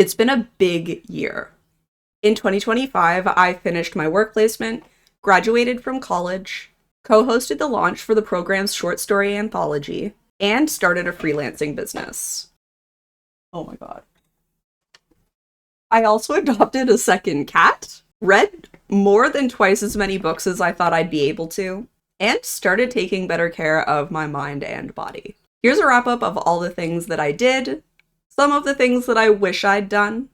It's been a big year. In 2025, I finished my work placement, graduated from college, co-hosted the launch for the program's short story anthology, and started a freelancing business. Oh my god. I also adopted a second cat, read more than twice as many books as I thought I'd be able to, and started taking better care of my mind and body. Here's a wrap-up of all the things that I did, some of the things that I wish I'd done,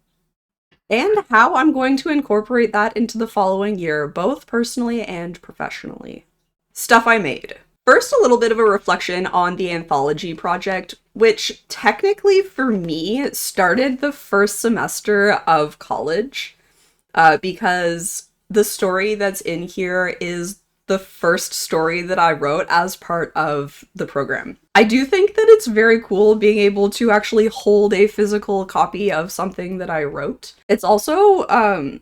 and how I'm going to incorporate that into the following year, both personally and professionally. Stuff I made. First, a little bit of a reflection on the anthology project, which technically for me started the first semester of college, because the story that's in here is the first story that I wrote as part of the program. I do think that it's very cool being able to actually hold a physical copy of something that I wrote. It's also,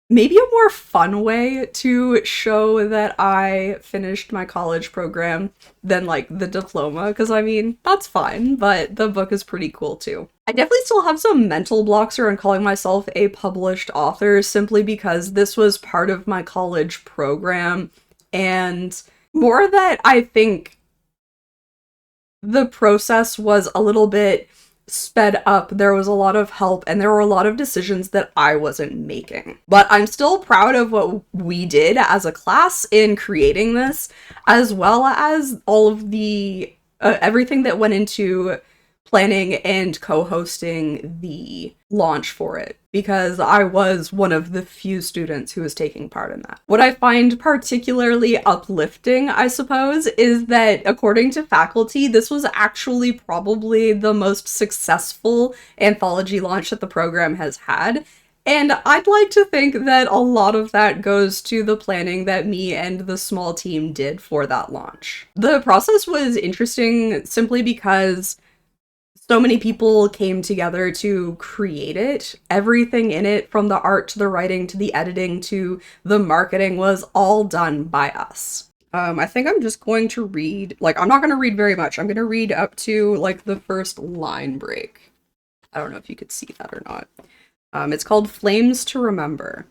maybe a more fun way to show that I finished my college program than, like, the diploma, because, I mean, that's fine, but the book is pretty cool, too. I definitely still have some mental blocks around calling myself a published author, simply because this was part of my college program, and more that I think the process was a little bit sped up. There was a lot of help, and there were a lot of decisions that I wasn't making. But I'm still proud of what we did as a class in creating this, as well as all of the everything that went into planning and co-hosting the launch for it, because I was one of the few students who was taking part in that. What I find particularly uplifting, I suppose, is that according to faculty, this was actually probably the most successful anthology launch that the program has had. And I'd like to think that a lot of that goes to the planning that me and the small team did for that launch. The process was interesting simply because so many people came together to create it. Everything in it, from the art to the writing to the editing to the marketing, was all done by us. I think I'm just going to read, like, I'm not going to read very much. I'm going to read up to, like, the first line break. I don't know if you could see that or not. It's called Flames to Remember.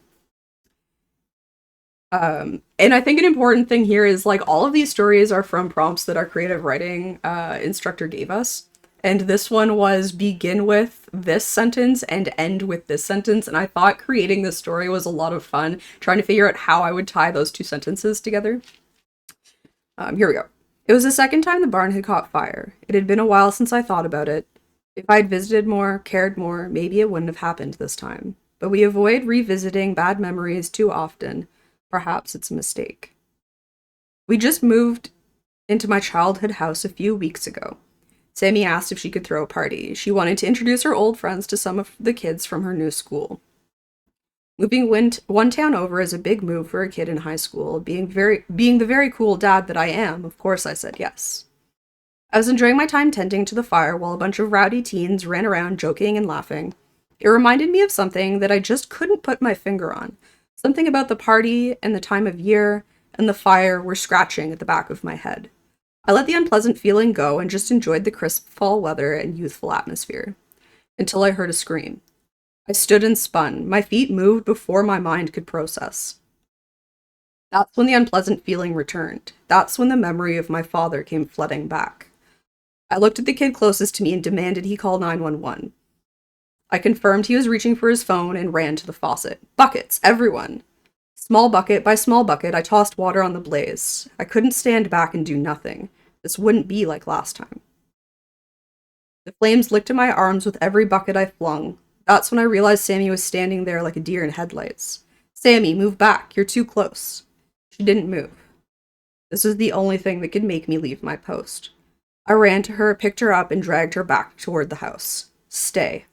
And I think an important thing here is, like, all of these stories are from prompts that our creative writing instructor gave us. And this one was begin with this sentence and end with this sentence. And I thought creating this story was a lot of fun, trying to figure out how I would tie those two sentences together. Here we go. It was the second time the barn had caught fire. It had been a while since I thought about it. If I'd visited more, cared more, maybe it wouldn't have happened this time. But we avoid revisiting bad memories too often. Perhaps it's a mistake. We just moved into my childhood house a few weeks ago. Sammy asked if she could throw a party. She wanted to introduce her old friends to some of the kids from her new school. Moving one town over is a big move for a kid in high school. Being the very cool dad that I am, of course I said yes. I was enjoying my time tending to the fire while a bunch of rowdy teens ran around joking and laughing. It reminded me of something that I just couldn't put my finger on. Something about the party and the time of year and the fire were scratching at the back of my head. I let the unpleasant feeling go and just enjoyed the crisp fall weather and youthful atmosphere. Until I heard a scream. I stood and spun. My feet moved before my mind could process. That's when the unpleasant feeling returned. That's when the memory of my father came flooding back. I looked at the kid closest to me and demanded he call 911. I confirmed he was reaching for his phone and ran to the faucet. Buckets, everyone. Small bucket by small bucket, I tossed water on the blaze. I couldn't stand back and do nothing. This wouldn't be like last time. The flames licked at my arms with every bucket I flung. That's when I realized Sammy was standing there like a deer in headlights. Sammy, move back. You're too close. She didn't move. This was the only thing that could make me leave my post. I ran to her, picked her up, and dragged her back toward the house. Stay.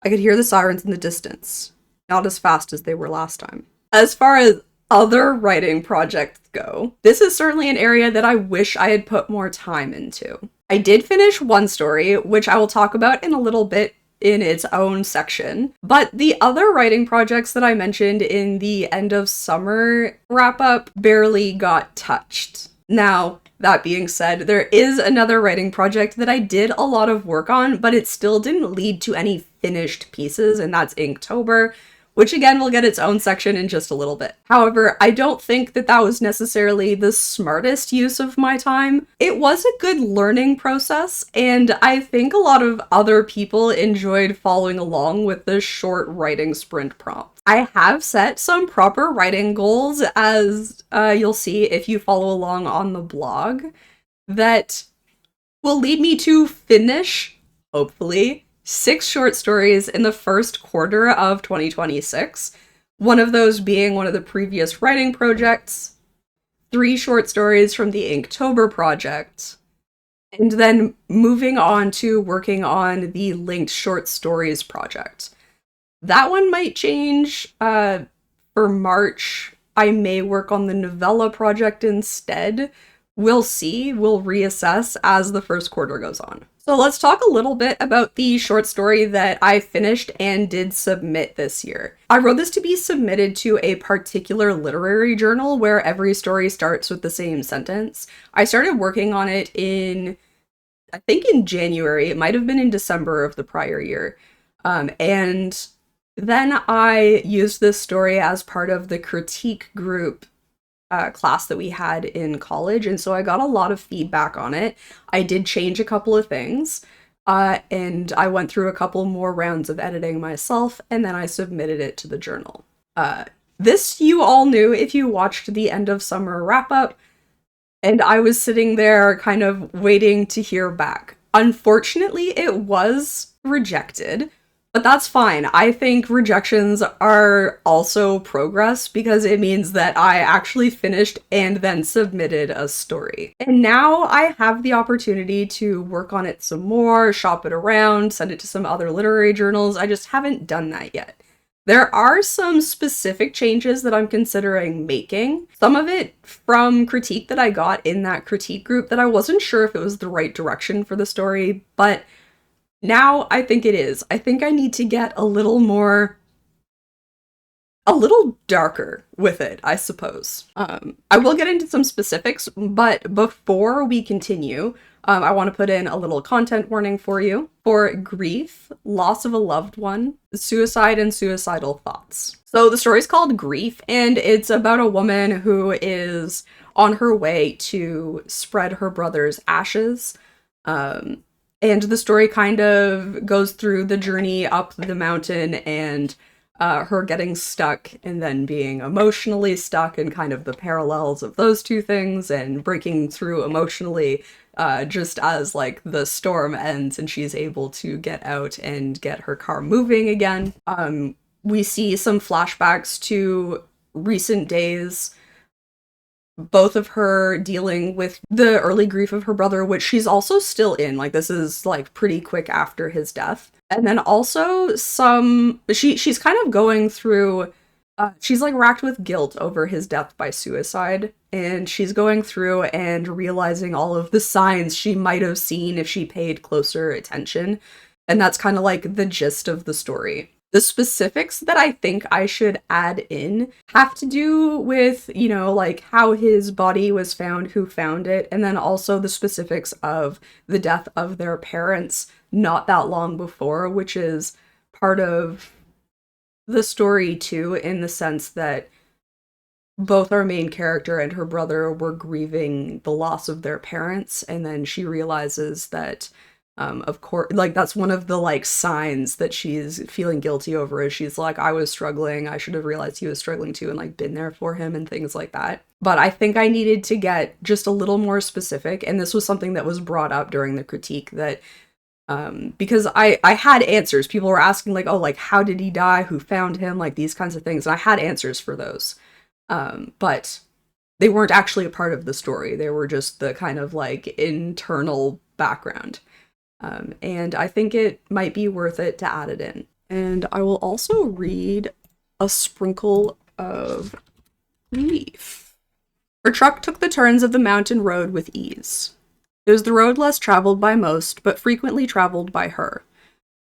I could hear the sirens in the distance. Not as fast as they were last time. As far as other writing projects go, this is certainly an area that I wish I had put more time into. I did finish one story, which I will talk about in a little bit in its own section, but the other writing projects that I mentioned in the end of summer wrap-up barely got touched. Now, that being said, there is another writing project that I did a lot of work on, but it still didn't lead to any finished pieces, and that's Inktober, which again will get its own section in just a little bit. However, I don't think that that was necessarily the smartest use of my time. It was a good learning process, and I think a lot of other people enjoyed following along with the short writing sprint prompt. I have set some proper writing goals, as you'll see if you follow along on the blog, that will lead me to finish, hopefully, 6 short stories in the first quarter of 2026. One of those being one of the previous writing projects, 3 short stories from the Inktober project, and then moving on to working on the linked short stories project. That one might change for March. I may work on the novella project instead. We'll see. We'll reassess as the first quarter goes on. So let's talk a little bit about the short story that I finished and did submit this year. I wrote this to be submitted to a particular literary journal where every story starts with the same sentence. I started working on it I think in January. It might have been in December of the prior year. And then I used this story as part of the critique group class that we had in college, and so I got a lot of feedback on it. I did change a couple of things, and I went through a couple more rounds of editing myself, and then I submitted it to the journal. This you all knew if you watched the end of summer wrap-up, and I was sitting there kind of waiting to hear back. Unfortunately, it was rejected. But that's fine. I think rejections are also progress because it means that I actually finished and then submitted a story. And now I have the opportunity to work on it some more, shop it around, send it to some other literary journals. I just haven't done that yet. There are some specific changes that I'm considering making. Some of it from critique that I got in that critique group that I wasn't sure if it was the right direction for the story, but now I think it is. I think I need to get a little darker with it, I suppose. I will get into some specifics, but before we continue, I want to put in a little content warning for you. For grief, loss of a loved one, suicide, and suicidal thoughts. So the story's called Grief, and it's about a woman who is on her way to spread her brother's ashes. And the story kind of goes through the journey up the mountain and her getting stuck and then being emotionally stuck and kind of the parallels of those two things and breaking through emotionally just as like the storm ends and she's able to get out and get her car moving again. We see some flashbacks to recent days, both of her dealing with the early grief of her brother, which she's also still in. Like, this is like pretty quick after his death. And then also she's kind of going through, she's like racked with guilt over his death by suicide. And she's going through and realizing all of the signs she might have seen if she paid closer attention. And that's kind of like the gist of the story. The specifics that I think I should add in have to do with, you know, like how his body was found, who found it, and then also the specifics of the death of their parents not that long before, which is part of the story too, in the sense that both our main character and her brother were grieving the loss of their parents, and then she realizes that of course, like, that's one of the, like, signs that she's feeling guilty over is she's like, I was struggling, I should have realized he was struggling too and, like, been there for him and things like that. But I think I needed to get just a little more specific, and this was something that was brought up during the critique that, because I had answers. People were asking, like, oh, like, how did he die? Who found him? Like, these kinds of things. And I had answers for those. But they weren't actually a part of the story. They were just the kind of, like, internal background. And I think it might be worth it to add it in. And I will also read a sprinkle of grief. Her truck took the turns of the mountain road with ease. It was the road less traveled by most, but frequently traveled by her.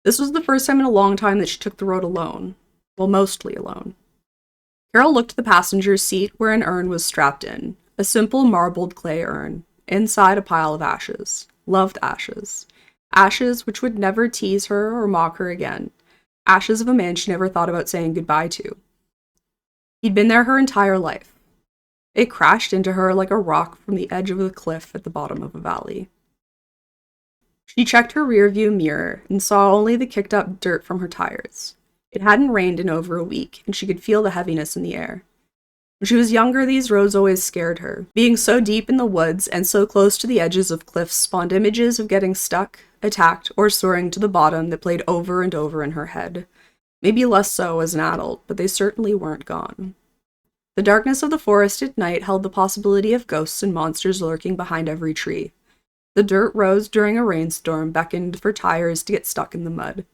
This was the first time in a long time that she took the road alone. Well, mostly alone. Carol looked at the passenger's seat where an urn was strapped in. A simple marbled clay urn. Inside a pile of ashes. Loved ashes. Ashes which would never tease her or mock her again. ashes of a man she never thought about saying goodbye to. He'd been there her entire life. It crashed into her like a rock from the edge of a cliff at the bottom of a valley. She checked her rearview mirror and saw only the kicked up dirt from her tires. It hadn't rained in over a week, and she could feel the heaviness in the air. When she was younger, these roads always scared her. Being so deep in the woods and so close to the edges of cliffs spawned images of getting stuck, attacked, or soaring to the bottom that played over and over in her head. Maybe less so as an adult, but they certainly weren't gone. The darkness of the forest at night held the possibility of ghosts and monsters lurking behind every tree. The dirt roads during a rainstorm beckoned for tires to get stuck in the mud.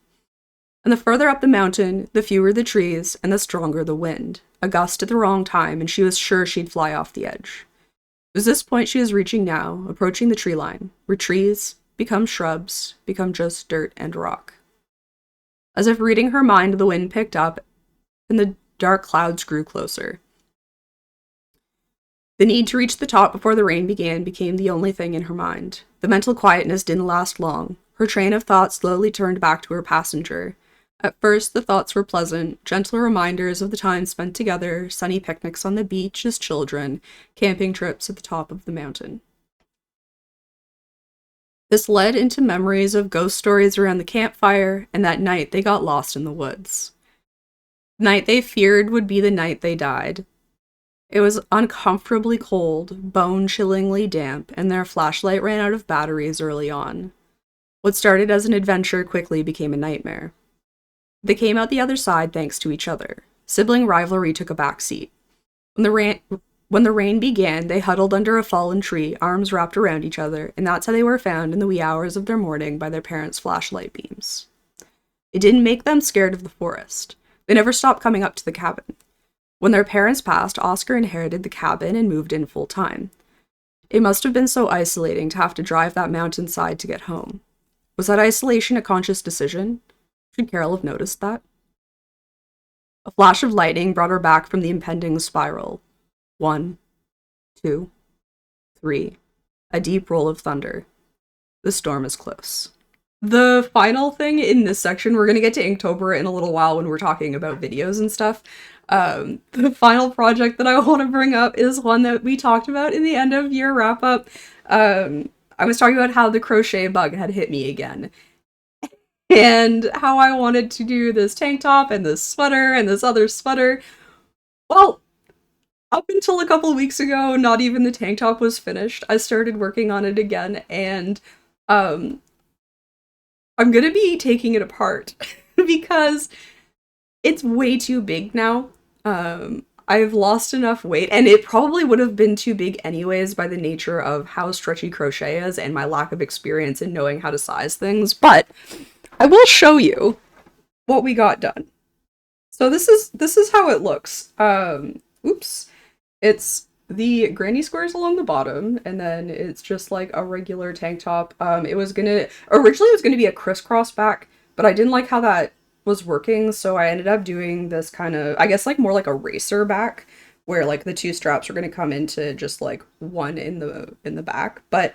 And the further up the mountain, the fewer the trees and the stronger the wind. A gust at the wrong time, and she was sure she'd fly off the edge. It was this point she was reaching now, approaching the tree line, where trees become shrubs, become just dirt and rock. As if reading her mind, the wind picked up, and the dark clouds grew closer. The need to reach the top before the rain began became the only thing in her mind. The mental quietness didn't last long. Her train of thought slowly turned back to her passenger. At first, the thoughts were pleasant, gentle reminders of the time spent together, sunny picnics on the beach as children, camping trips at the top of the mountain. This led into memories of ghost stories around the campfire, and that night they got lost in the woods. The night they feared would be the night they died. It was uncomfortably cold, bone-chillingly damp, and their flashlight ran out of batteries early on. What started as an adventure quickly became a nightmare. They came out the other side thanks to each other. Sibling rivalry took a backseat. When the rain began, they huddled under a fallen tree, arms wrapped around each other, and that's how they were found in the wee hours of their morning by their parents' flashlight beams. It didn't make them scared of the forest. They never stopped coming up to the cabin. When their parents passed, Oscar inherited the cabin and moved in full-time. It must have been so isolating to have to drive that mountainside to get home. Was that isolation a conscious decision? Should Carol have noticed that? A flash of lightning brought her back from the impending spiral. 1, 2, 3. A deep roll of thunder. The storm is close. The final thing in this section, we're going to get to Inktober in a little while when we're talking about videos and stuff. The final project that I want to bring up is one that we talked about in the end of year wrap-up. I was talking about how the crochet bug had hit me again. And how I wanted to do this tank top and this sweater and this other sweater. Well, up until a couple weeks ago, not even the tank top was finished. I started working on it again, and I'm gonna be taking it apart because it's way too big now. I've lost enough weight, and it probably would have been too big anyways by the nature of how stretchy crochet is and my lack of experience in knowing how to size things, but I will show you what we got done. So this is how it looks. Oops. It's the granny squares along the bottom, and then it's just like a regular tank top. Originally it was gonna be a crisscross back, but I didn't like how that was working, so I ended up doing this kind of, I guess, like more like a racer back, where like the two straps are gonna come into just like one in the back, but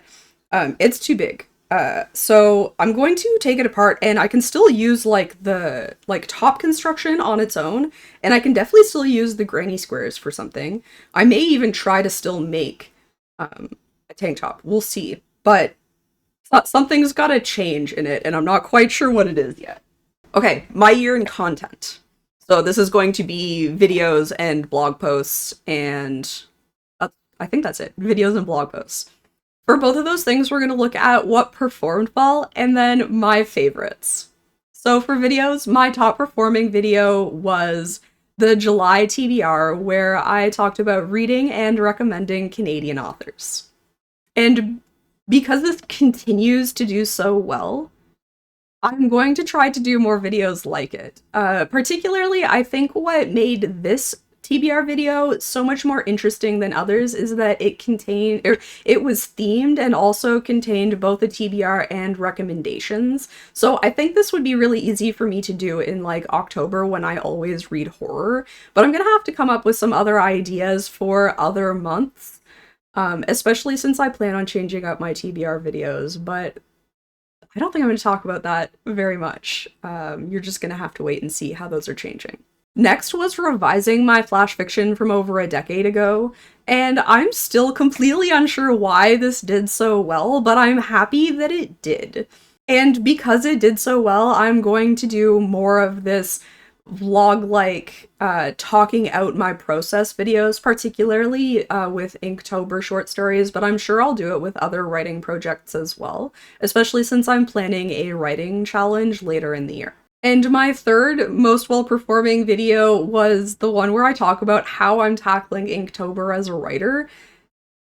it's too big. So I'm going to take it apart, and I can still use like the top construction on its own, and I can definitely still use the granny squares for something. I may even try to still make a tank top. We'll see, but something's gotta change in it, and I'm not quite sure what it is yet. Okay, my year in content. So this is going to be videos and blog posts, and I think that's it. Videos and blog posts. For both of those things, we're going to look at what performed well, and then my favorites. So for videos, my top performing video was the July TBR, where I talked about reading and recommending Canadian authors. And because this continues to do so well, I'm going to try to do more videos like it. Particularly, I think what made this TBR video so much more interesting than others is that it was themed and also contained both a TBR and recommendations. So I think this would be really easy for me to do in like October when I always read horror, but I'm gonna have to come up with some other ideas for other months, especially since I plan on changing up my TBR videos. But I don't think I'm going to talk about that very much. You're just going to have to wait and see how those are changing. Next was revising my flash fiction from over a decade ago, and I'm still completely unsure why this did so well, but I'm happy that it did. And because it did so well, I'm going to do more of this vlog-like talking out my process videos, particularly with Inktober short stories, but I'm sure I'll do it with other writing projects as well, especially since I'm planning a writing challenge later in the year. And my third most well-performing video was the one where I talk about how I'm tackling Inktober as a writer.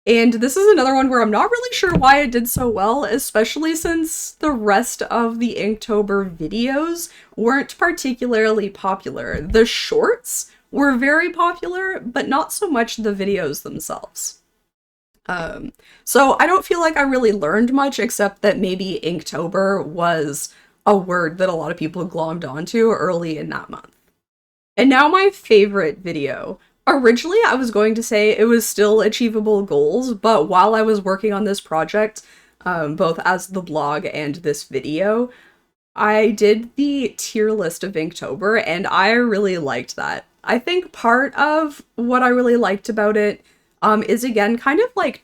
And this is another one where I'm not really sure why it did so well, especially since the rest of the Inktober videos weren't particularly popular. The shorts were very popular, but not so much the videos themselves. So I don't feel like I really learned much, except that maybe Inktober was a word that a lot of people glommed onto early in that month. And now my favorite video. Originally, I was going to say it was still achievable goals, but while I was working on this project, both as the blog and this video, I did the tier list of Inktober, and I really liked that. I think part of what I really liked about it is, again, kind of like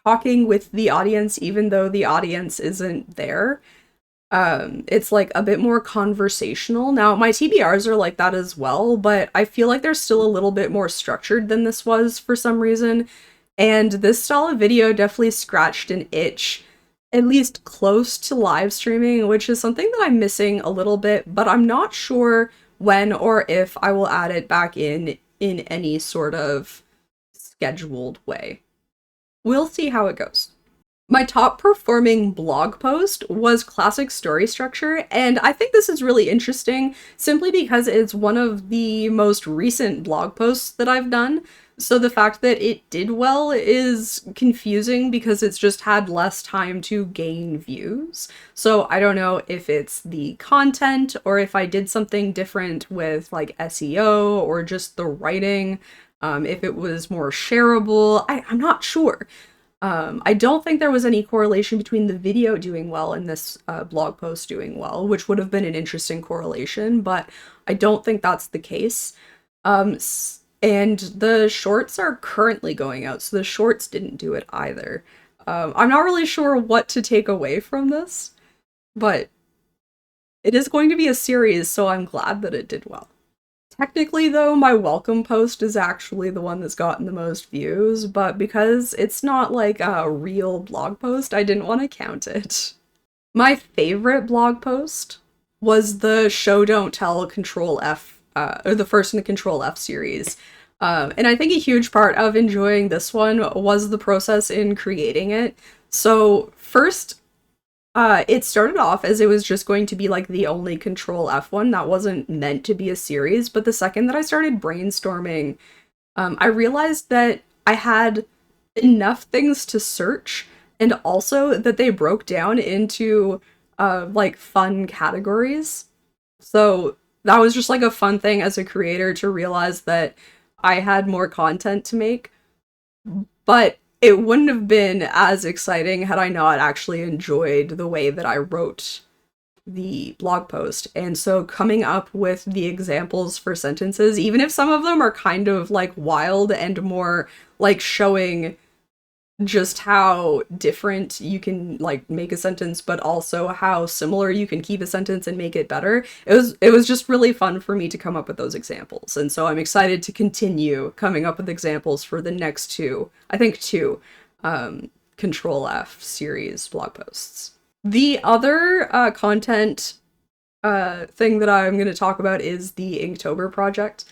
talking with the audience, even though the audience isn't there. It's like a bit more conversational. Now, my TBRs are like that as well, but I feel like they're still a little bit more structured than this was for some reason. And this style of video definitely scratched an itch, at least close to live streaming, which is something that I'm missing a little bit, but I'm not sure when or if I will add it back in any sort of scheduled way. We'll see how it goes. My top performing blog post was classic story structure, and I think this is really interesting simply because it's one of the most recent blog posts that I've done. So the fact that it did well is confusing because it's just had less time to gain views. So I don't know if it's the content or if I did something different with like SEO or just the writing, if it was more shareable. I'm not sure. I don't think there was any correlation between the video doing well and this blog post doing well, which would have been an interesting correlation, but I don't think that's the case. And the shorts are currently going out, so the shorts didn't do it either. I'm not really sure what to take away from this, but it is going to be a series, so I'm glad that it did well. Technically, though, my welcome post is actually the one that's gotten the most views, but because it's not like a real blog post, I didn't want to count it. My favorite blog post was the Show Don't Tell Control F, or the first in the Control F series. And I think a huge part of enjoying this one was the process in creating it. So first, it started off as it was just going to be like the only Control F one that wasn't meant to be a series, but the second that I started brainstorming, I realized that I had enough things to search, and also that they broke down into like fun categories. So that was just like a fun thing as a creator to realize that I had more content to make, but it wouldn't have been as exciting had I not actually enjoyed the way that I wrote the blog post. And so coming up with the examples for sentences, even if some of them are kind of like wild and more like showing just how different you can like make a sentence, but also how similar you can keep a sentence and make it better. It was just really fun for me to come up with those examples. And so I'm excited to continue coming up with examples for the next two Control F series blog posts. The other content thing that I'm going to talk about is the Inktober project.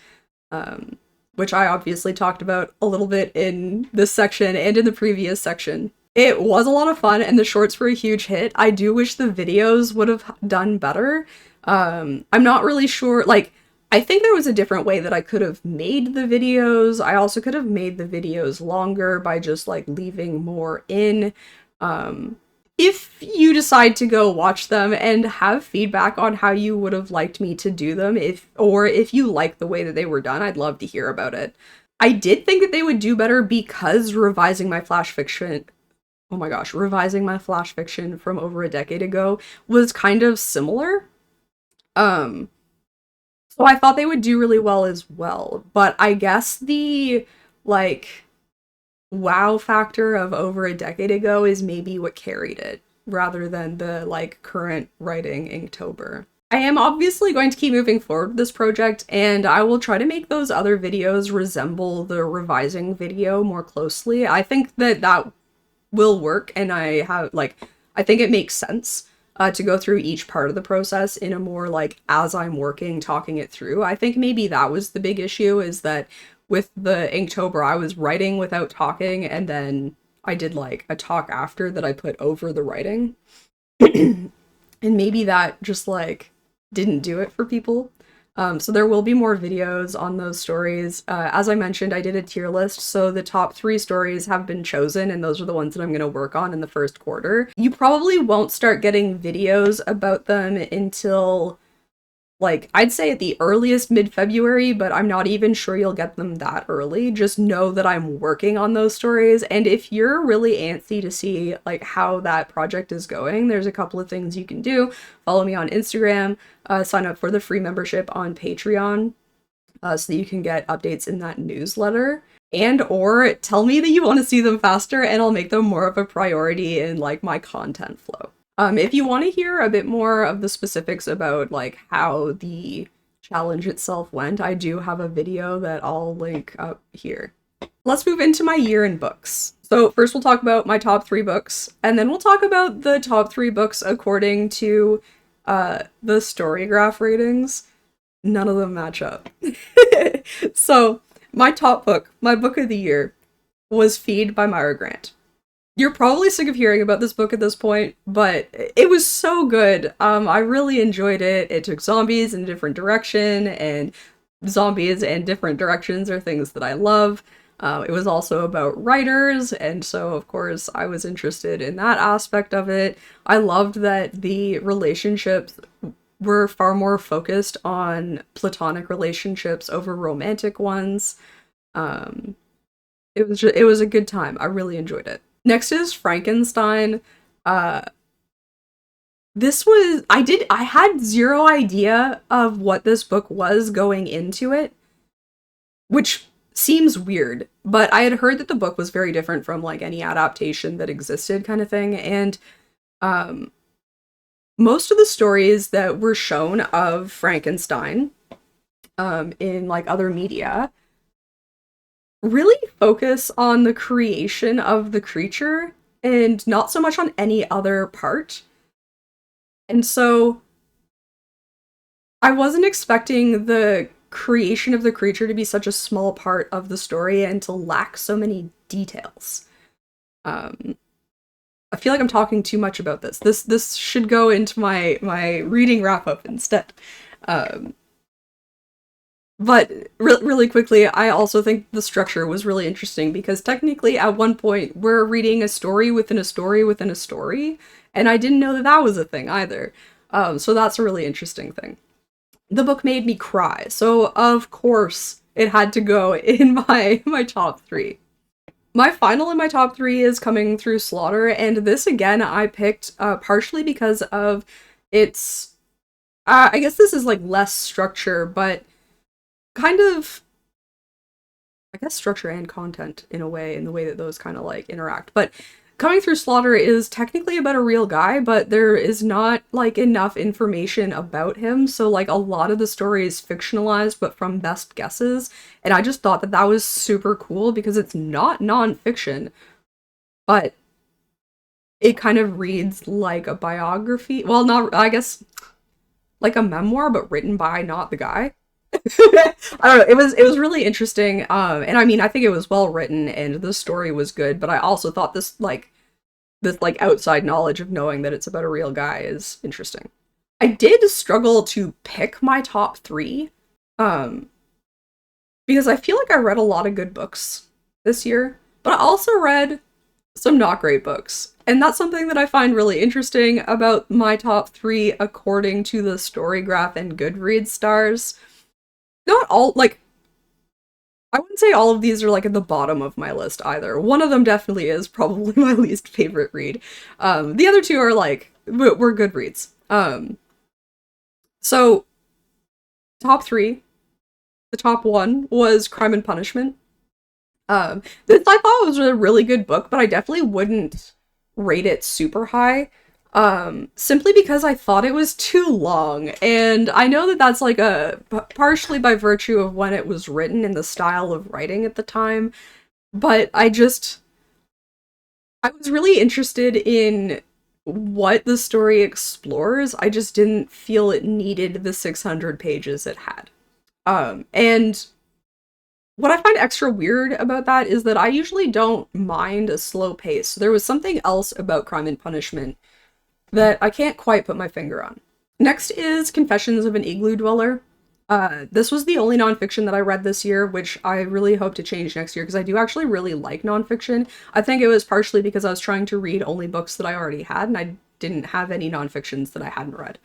Which I obviously talked about a little bit in this section and in the previous section. It was a lot of fun, and the shorts were a huge hit. I do wish the videos would have done better. I'm not really sure, like, I think there was a different way that I could have made the videos. I also could have made the videos longer by just, like, leaving more in. If you decide to go watch them and have feedback on how you would have liked me to do them, if you like the way that they were done, I'd love to hear about it. I did think that they would do better because revising my flash fiction oh my gosh, revising my flash fiction from over a decade ago was kind of similar. Um, so I thought they would do really well as well. But I guess the like wow factor of over a decade ago is maybe what carried it rather than the like current writing Inktober. I am obviously going to keep moving forward with this project, and I will try to make those other videos resemble the revising video more closely. I think that that will work, and I think it makes sense to go through each part of the process in a more like as I'm working, talking it through. I think maybe that was the big issue, is that with the Inktober, I was writing without talking, and then I did like a talk after that I put over the writing. And maybe that just like didn't do it for people. So there will be more videos on those stories. As I mentioned, I did a tier list, so the top 3 stories have been chosen, and those are the ones that I'm going to work on in the first quarter. You probably won't start getting videos about them until, like, I'd say at the earliest mid-February, but I'm not even sure you'll get them that early. Just know that I'm working on those stories, and if you're really antsy to see, like, how that project is going, there's a couple of things you can do. Follow me on Instagram, sign up for the free membership on Patreon, so that you can get updates in that newsletter, and or tell me that you want to see them faster, and I'll make them more of a priority in, like, my content flow. If you want to hear a bit more of the specifics about like how the challenge itself went, I do have a video that I'll link up here. Let's move into my year in books. So first we'll talk about my top 3 books, and then we'll talk about the top 3 books according to the Storygraph ratings. None of them match up. So my top book, my book of the year, was Feed by Myra Grant. You're probably sick of hearing about this book at this point, but it was so good. I really enjoyed it. It took zombies in a different direction, and zombies and different directions are things that I love. It was also about writers, and so of course I was interested in that aspect of it. I loved that the relationships were far more focused on platonic relationships over romantic ones. It was a good time. I really enjoyed it. Next is Frankenstein. This was, I had zero idea of what this book was going into it, which seems weird, but I had heard that the book was very different from like any adaptation that existed kind of thing, and most of the stories that were shown of Frankenstein in like other media really focus on the creation of the creature and not so much on any other part. And so I wasn't expecting the creation of the creature to be such a small part of the story and to lack so many details. I feel like I'm talking too much about this. This should go into my reading wrap-up instead. But really quickly, I also think the structure was really interesting, because technically at one point we're reading a story within a story within a story, and I didn't know that that was a thing either. So that's a really interesting thing. The book made me cry, so of course it had to go in my top 3. My final in my top 3 is Coming Through Slaughter, and this again I picked partially because of its, I guess this is like less structure, but kind of, I guess, structure and content in a way, in the way that those kind of like interact. But Coming Through Slaughter is technically about a real guy, but there is not like enough information about him, so like a lot of the story is fictionalized but from best guesses, and I just thought that that was super cool because it's not nonfiction, but it kind of reads like a biography. Well, not, I guess, like a memoir, but written by not the guy. I don't know. It was really interesting. And I mean, I think it was well written and the story was good, but I also thought this outside knowledge of knowing that it's about a real guy is interesting. I did struggle to pick my top 3, because I feel like I read a lot of good books this year, but I also read some not great books. And that's something that I find really interesting about my top 3 according to the Storygraph and Goodreads stars. Not all, like, I wouldn't say all of these are like at the bottom of my list either. One of them definitely is probably my least favorite read. The other two are like were good reads. So top three, the top one was Crime and Punishment. This I thought was a really good book, but I definitely wouldn't rate it super high. Simply because I thought it was too long, and I know that that's like partially by virtue of when it was written and the style of writing at the time, but I was really interested in what the story explores. I just didn't feel it needed the 600 pages it had. And what I find extra weird about that is that I usually don't mind a slow pace. There was something else about Crime and Punishment that I can't quite put my finger on. Next is Confessions of an Igloo Dweller. This was the only nonfiction that I read this year, which I really hope to change next year because I do actually really like nonfiction. I think it was partially because I was trying to read only books that I already had and I didn't have any nonfictions that I hadn't read.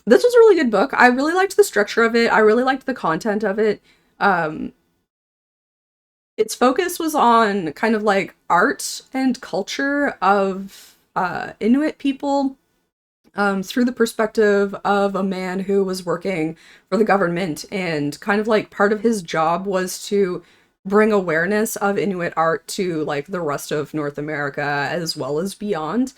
This was a really good book. I really liked the structure of it. I really liked the content of it. Its focus was on kind of like art and culture of Inuit people through the perspective of a man who was working for the government, and kind of like part of his job was to bring awareness of Inuit art to like the rest of North America as well as beyond.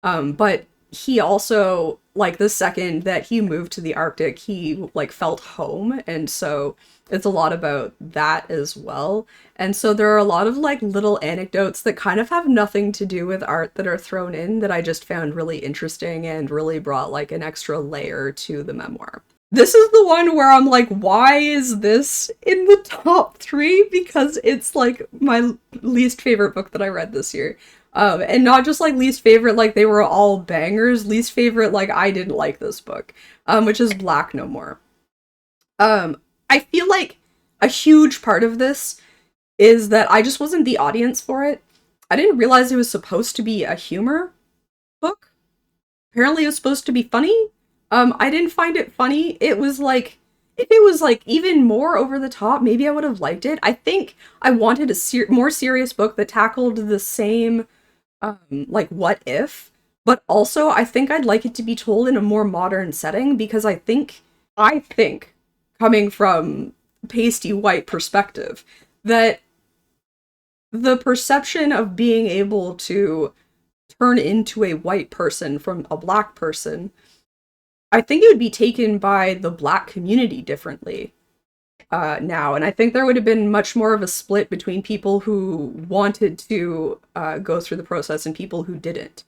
But he also, like, the second that he moved to the Arctic, he like felt home, and so it's a lot about that as well. And so there are a lot of like little anecdotes that kind of have nothing to do with art that are thrown in that I just found really interesting and really brought like an extra layer to the memoir. This is the one where I'm like, why is this in the top three? Because it's like my least favorite book that I read this year. And not just like least favorite, like they were all bangers, least favorite, like I didn't like this book, which is Black No More. I feel like a huge part of this is that I just wasn't the audience for it. I didn't realize it was supposed to be a humor book. Apparently it was supposed to be funny. I didn't find it funny. It was like, if it was like even more over the top, maybe I would have liked it. I think I wanted a more serious book that tackled the same, like, what if, but also I think I'd like it to be told in a more modern setting because I think, coming from pasty white perspective, that the perception of being able to turn into a white person from a black person, I think it would be taken by the black community differently now. And I think there would have been much more of a split between people who wanted to go through the process and people who didn't.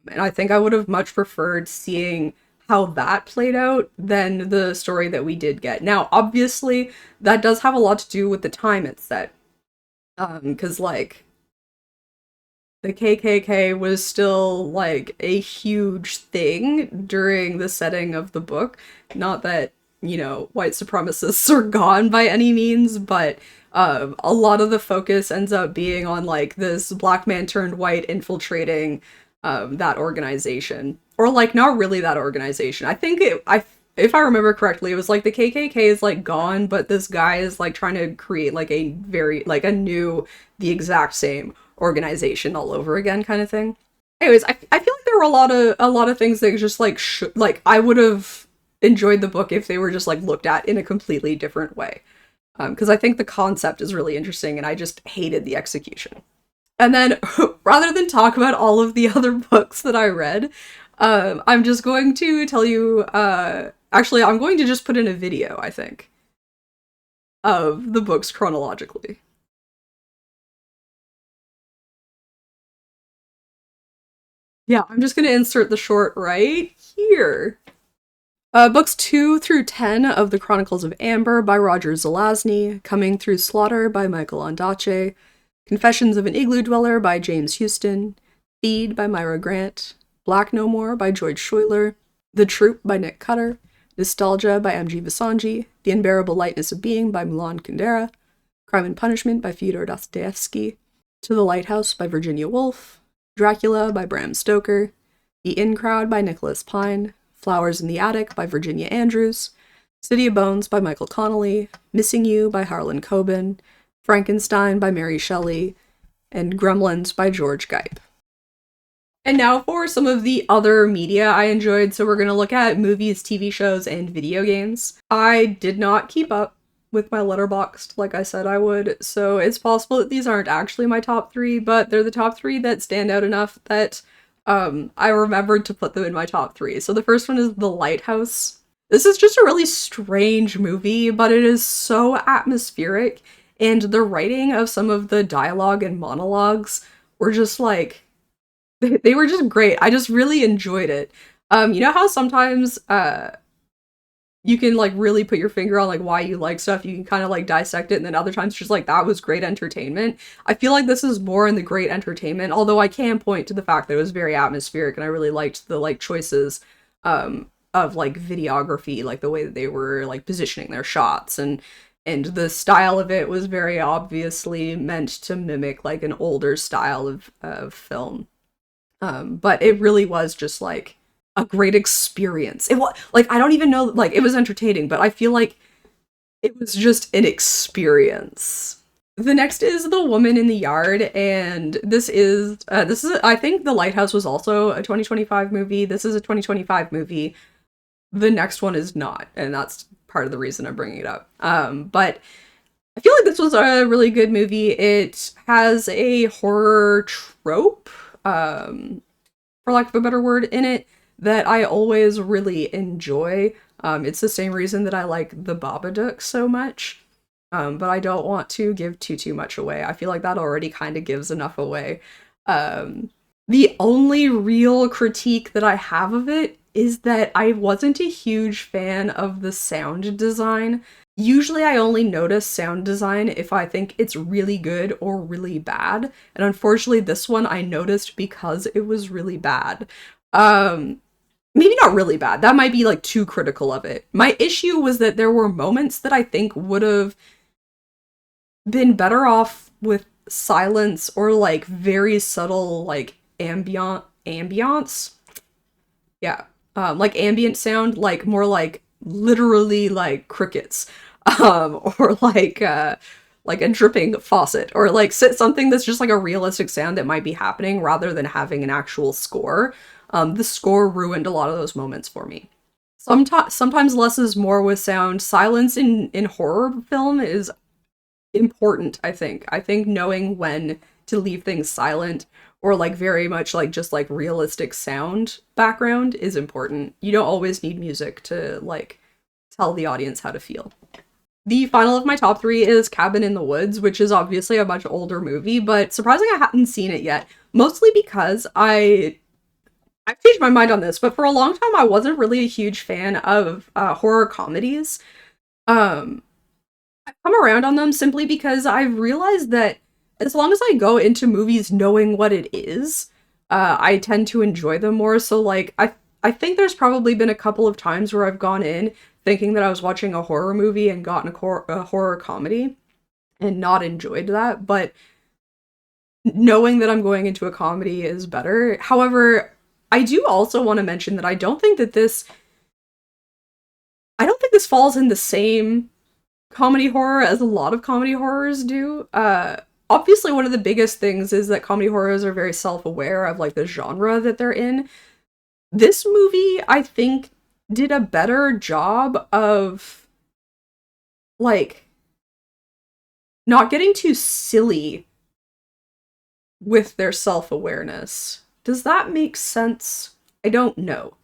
And I think I would have much preferred seeing how that played out than the story that we did get. Now, obviously, that does have a lot to do with the time it's set. Because, like, the KKK was still, like, a huge thing during the setting of the book. Not that, white supremacists are gone by any means, but a lot of the focus ends up being on, like, this black man turned white infiltrating that organization. Or, like, not really that organization. I think if I remember correctly, it was like the KKK is like gone, but this guy is like trying to create like a the exact same organization all over again kind of thing. Anyways, I feel like there were a lot of things that just like like I would have enjoyed the book if they were just like looked at in a completely different way. Because I think the concept is really interesting, and I just hated the execution. And then, rather than talk about all of the other books that I read, I'm just going to tell you, actually, I'm going to just put in a video, I think, of the books chronologically. Yeah, I'm just going to insert the short right here. Books 2 through 10 of The Chronicles of Amber by Roger Zelazny, Coming Through Slaughter by Michael Ondaatje, Confessions of an Igloo Dweller by James Houston, Feed by Myra Grant, Black No More by George Schuyler, The Troop by Nick Cutter, Nostalgia by M.G. Vasanji, The Unbearable Lightness of Being by Milan Kundera, Crime and Punishment by Fyodor Dostoevsky, To the Lighthouse by Virginia Woolf, Dracula by Bram Stoker, The In Crowd by Nicholas Pine, Flowers in the Attic by Virginia Andrews, City of Bones by Michael Connelly, Missing You by Harlan Coben, Frankenstein by Mary Shelley, and Gremlins by George Geip. And now for some of the other media I enjoyed. So we're going to look at movies, TV shows, and video games. I did not keep up with my Letterboxd like I said I would, so it's possible that these aren't actually my top 3, but they're the top 3 that stand out enough that I remembered to put them in my top 3. So the first one is The Lighthouse. This is just a really strange movie, but it is so atmospheric, and the writing of some of the dialogue and monologues were just like, they were just great. I just really enjoyed it. You know how sometimes you can like really put your finger on like why you like stuff, you can kind of like dissect it, and then other times just like that was great entertainment. I feel like this is more in the great entertainment, although I can point to the fact that it was very atmospheric, and I really liked the like choices of like videography, like the way that they were like positioning their shots, and the style of it was very obviously meant to mimic like an older style of film. But it really was just like a great experience. It was like, I don't even know, like it was entertaining, but I feel like it was just an experience. The next is The Woman in the Yard, and this is I think The Lighthouse was also a 2025 movie. This is a 2025 movie. The next one is not, and that's part of the reason I'm bringing it up. But I feel like this was a really good movie. It has a horror trope, for lack of a better word, in it that I always really enjoy. It's the same reason that I like The Babadook so much, but I don't want to give too much away. I feel like that already kind of gives enough away. The only real critique that I have of it is that I wasn't a huge fan of the sound design. Usually I only notice sound design if I think it's really good or really bad, and unfortunately this one I noticed because it was really bad. Maybe not really bad, that might be like too critical of it. My issue was that there were moments that I think would have been better off with silence or like very subtle like ambiance. Yeah. Like ambient sound, like more like literally like crickets. Or like a dripping faucet, or like something that's just like a realistic sound that might be happening rather than having an actual score. The score ruined a lot of those moments for me. Sometimes less is more with sound. Silence in horror film is important, I think. I think knowing when to leave things silent or like very much like just like realistic sound background is important. You don't always need music to like tell the audience how to feel. The final of my top 3 is Cabin in the Woods, which is obviously a much older movie, but surprisingly I hadn't seen it yet. Mostly because I've changed my mind on this, but for a long time I wasn't really a huge fan of horror comedies. I've come around on them simply because I've realized that as long as I go into movies knowing what it is, I tend to enjoy them more. So like I think there's probably been a couple of times where I've gone in thinking that I was watching a horror movie and gotten a horror comedy and not enjoyed that, but knowing that I'm going into a comedy is better. However, I do also want to mention that I don't think this falls in the same comedy horror as a lot of comedy horrors do. Obviously one of the biggest things is that comedy horrors are very self-aware of like the genre that they're in. This movie, I think, did a better job of like not getting too silly with their self-awareness. Does that make sense? I don't know.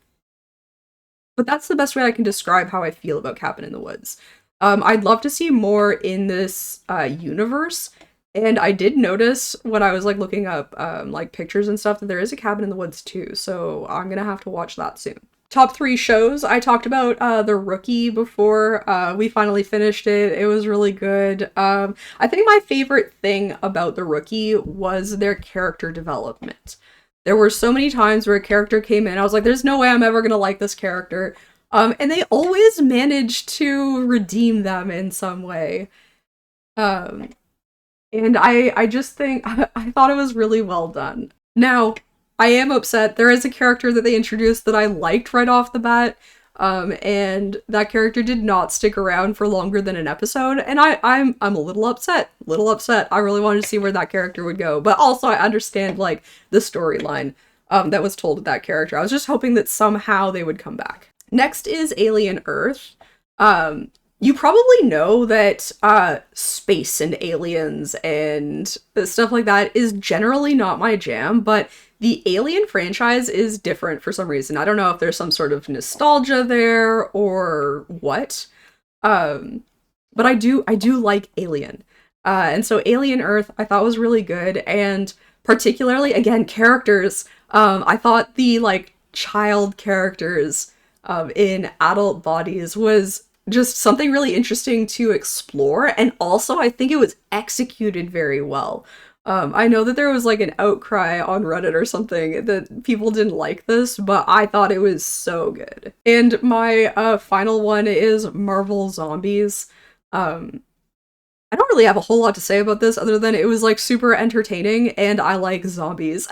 But that's the best way I can describe how I feel about Cabin in the Woods. I'd love to see more in this universe, and I did notice when I was like looking up like pictures and stuff that there is a Cabin in the Woods too, so I'm gonna have to watch that soon. Top 3 shows. I talked about The Rookie before. We finally finished it. It was really good. I think my favorite thing about The Rookie was their character development. There were so many times where a character came in, I was like, there's no way I'm ever gonna like this character. And they always managed to redeem them in some way. And I just think, I thought it was really well done. Now, I am upset. There is a character that they introduced that I liked right off the bat, And that character did not stick around for longer than an episode, and I'm a little upset. I really wanted to see where that character would go, but also I understand like the storyline that was told with that character. I was just hoping that somehow they would come back. Next is Alien Earth. You probably know that space and aliens and stuff like that is generally not my jam, but the Alien franchise is different for some reason. I don't know if there's some sort of nostalgia there or what. But I do like Alien. And so Alien Earth I thought was really good, and particularly again characters. I thought the like child characters in adult bodies was just something really interesting to explore, and also I think it was executed very well. I know that there was like an outcry on Reddit or something that people didn't like this, but I thought it was so good. And my final one is Marvel Zombies. I don't really have a whole lot to say about this other than it was like super entertaining and I like zombies.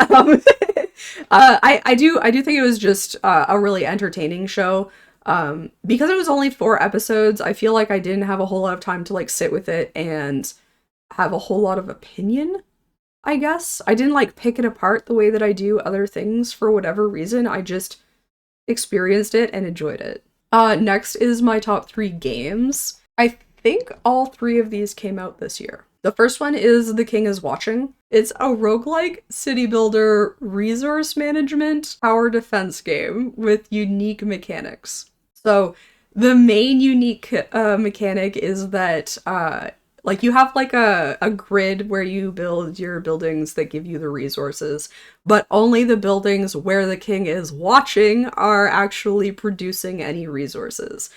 I do think it was just a really entertaining show. Because it was only 4 episodes, I feel like I didn't have a whole lot of time to like sit with it and have a whole lot of opinion, I guess. I didn't like pick it apart the way that I do other things for whatever reason. I just experienced it and enjoyed it. Next is my top 3 games. I think all 3 of these came out this year. The first one is The King is Watching. It's a roguelike city builder resource management tower defense game with unique mechanics. So the main unique mechanic is that like you have like a grid where you build your buildings that give you the resources, but only the buildings where the king is watching are actually producing any resources.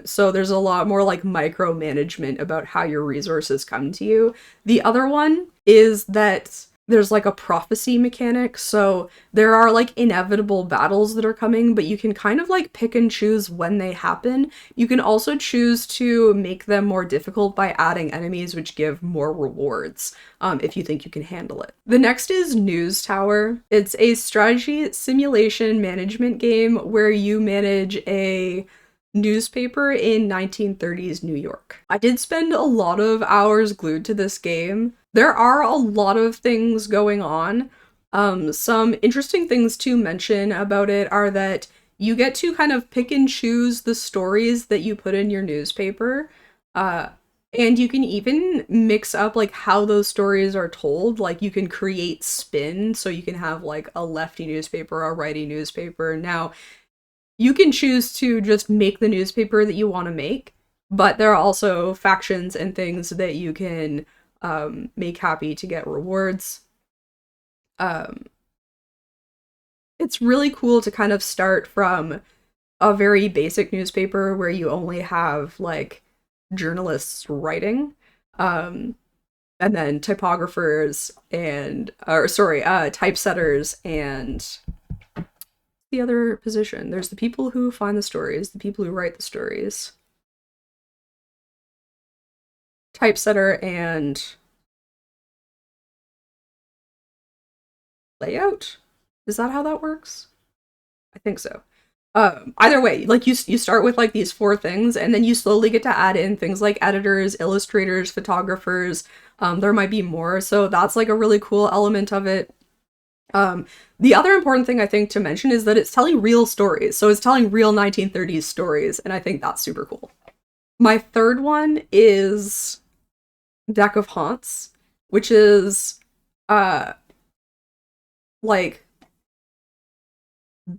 So there's a lot more like micromanagement about how your resources come to you. The other one is that there's like a prophecy mechanic, so there are like inevitable battles that are coming, but you can kind of like pick and choose when they happen. You can also choose to make them more difficult by adding enemies which give more rewards, if you think you can handle it. The next is News Tower. It's a strategy simulation management game where you manage a newspaper in 1930s New York. I did spend a lot of hours glued to this game. There are a lot of things going on. Some interesting things to mention about it are that you get to kind of pick and choose the stories that you put in your newspaper. And you can even mix up like how those stories are told. Like you can create spin, so you can have like a lefty newspaper, a righty newspaper. Now, you can choose to just make the newspaper that you want to make, but there are also factions and things that you can make happy to get rewards. It's really cool to kind of start from a very basic newspaper where you only have like journalists writing, and then typographers and typesetters and the other position. There's the people who find the stories, the people who write the stories. Typesetter and layout? Is that how that works? I think so. Either way, like you start with like these 4 things, and then you slowly get to add in things like editors, illustrators, photographers. There might be more, so that's like a really cool element of it. The other important thing I think to mention is that it's telling real stories. So it's telling real 1930s stories, and I think that's super cool. My third one is Deck of Haunts, which is like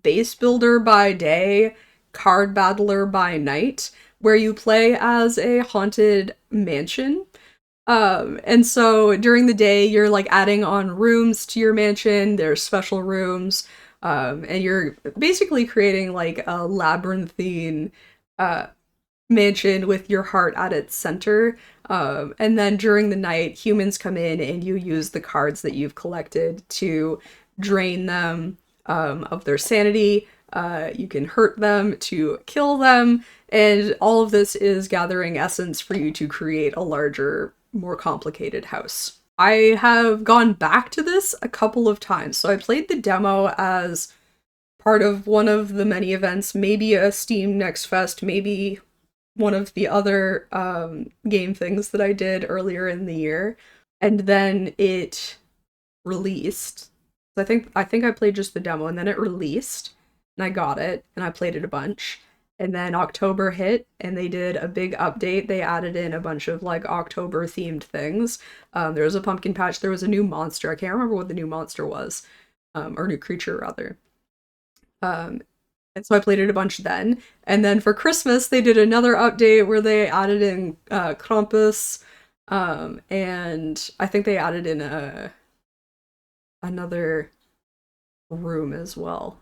base builder by day, card battler by night, where you play as a haunted mansion. And so during the day, you're like adding on rooms to your mansion. There's special rooms, and you're basically creating like a labyrinthine mansion with your heart at its center. And then during the night, humans come in and you use the cards that you've collected to drain them of their sanity. You can hurt them to kill them, and all of this is gathering essence for you to create a larger, more complicated house. I have gone back to this a couple of times. So I played the demo as part of one of the many events, maybe a Steam Next Fest, maybe one of the other game things that I did earlier in the year. And then it released. I think I played just the demo, and then it released, and I got it, and I played it a bunch. And then October hit, and they did a big update. They added in a bunch of like October themed things. There was a pumpkin patch. There was a new monster. I can't remember what the new monster was, or new creature rather. And so I played it a bunch then. And then for Christmas, they did another update where they added in Krampus, and I think they added in another room as well.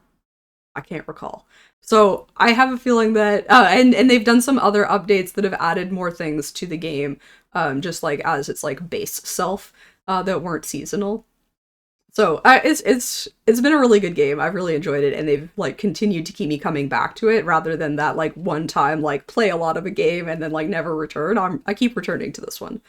I can't recall. So I have a feeling that, and they've done some other updates that have added more things to the game, just like as its like base self, that weren't seasonal. So it's been a really good game. I've really enjoyed it, and they've like continued to keep me coming back to it rather than that like one time like play a lot of a game and then like never return. I keep returning to this one.